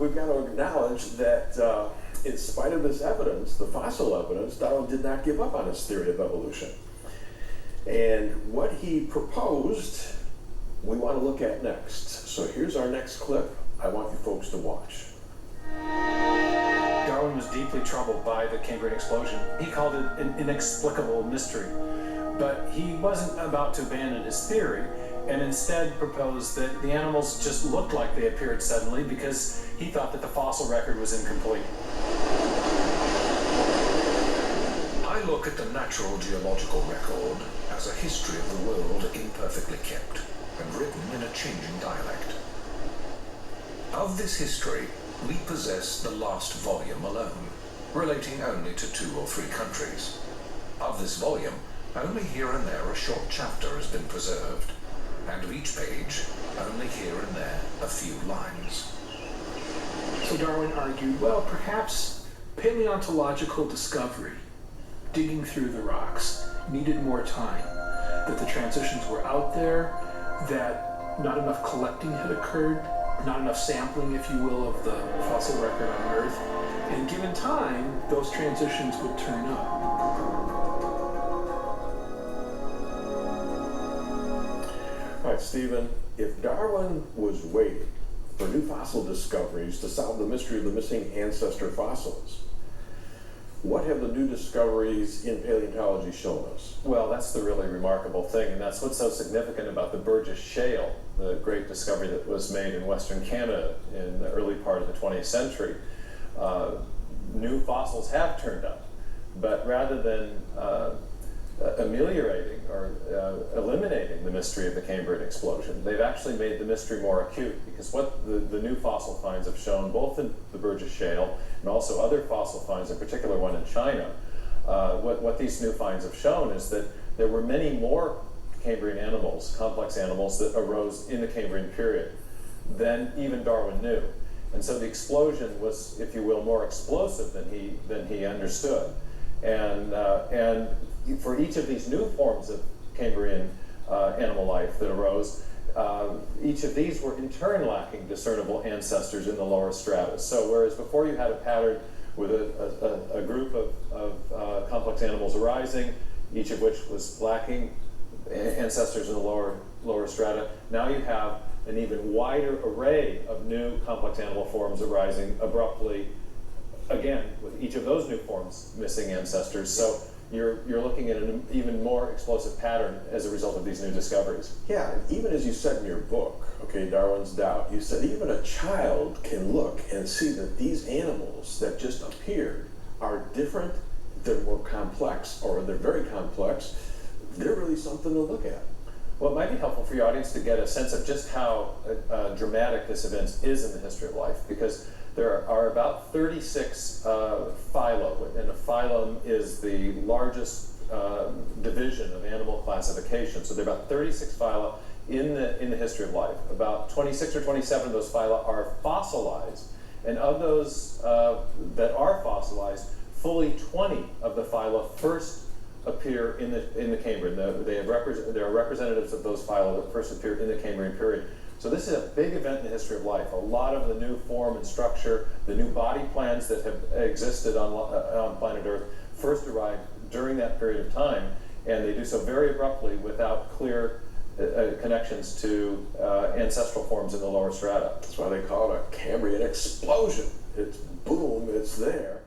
we've got to acknowledge that in spite of this evidence, the fossil evidence, Darwin did not give up on his theory of evolution. And what he proposed, we want to look at next. So here's our next clip I want you folks to watch. Darwin was deeply troubled by the Cambrian explosion. He called it an inexplicable mystery. But he wasn't about to abandon his theory, and instead proposed that the animals just looked like they appeared suddenly because he thought that the fossil record was incomplete. I look at the natural geological record as a history of the world imperfectly kept and written in a changing dialect. Of this history, we possess the last volume alone, relating only to 2 or 3 countries. Of this volume, only here and there a short chapter has been preserved, and of each page, only here and there a few lines. So Darwin argued, well, perhaps paleontological discovery, digging through the rocks, needed more time, that the transitions were out there, that not enough collecting had occurred, not enough sampling, if you will, of the fossil record on Earth, and given time, those transitions would turn up. All right, Stephen, if Darwin was waiting for new fossil discoveries to solve the mystery of the missing ancestor fossils, what have the new discoveries in paleontology shown us? Well, that's the really remarkable thing, and that's what's so significant about the Burgess Shale, the great discovery that was made in Western Canada in the early part of the 20th century. New fossils have turned up, but rather than ameliorating or eliminating the mystery of the Cambrian explosion, they've actually made the mystery more acute, because what the new fossil finds have shown, both in the Burgess Shale and also other fossil finds, in particular one in China, what these new finds have shown is that there were many more Cambrian animals, complex animals, that arose in the Cambrian period than even Darwin knew. And so the explosion was, if you will, more explosive than he understood. And for each of these new forms of Cambrian animal life that arose, each of these were in turn lacking discernible ancestors in the lower stratus. So whereas before you had a pattern with a group of complex animals arising, each of which was lacking ancestors in the lower strata, now you have an even wider array of new complex animal forms arising abruptly, again, with each of those new forms missing ancestors. So you're looking at an even more explosive pattern as a result of these new discoveries. Yeah, and even as you said in your book, okay, Darwin's Doubt, you said even a child can look and see that these animals that just appeared are different, they're more complex, or they're very complex. They're really something to look at. Well, it might be helpful for your audience to get a sense of just how dramatic this event is in the history of life, because there are about 36 phyla, and a phylum is the largest division of animal classification. So there are about 36 phyla in the history of life. About 26 or 27 of those phyla are fossilized, and of those that are fossilized, fully 20 of the phyla first appear in the Cambrian. There are representatives of those phyla that first appeared in the Cambrian period. So this is a big event in the history of life. A lot of the new form and structure, the new body plans that have existed on planet Earth first arrived during that period of time, and they do so very abruptly without clear connections to ancestral forms in the lower strata. That's why they call it a Cambrian explosion. It's boom, it's there.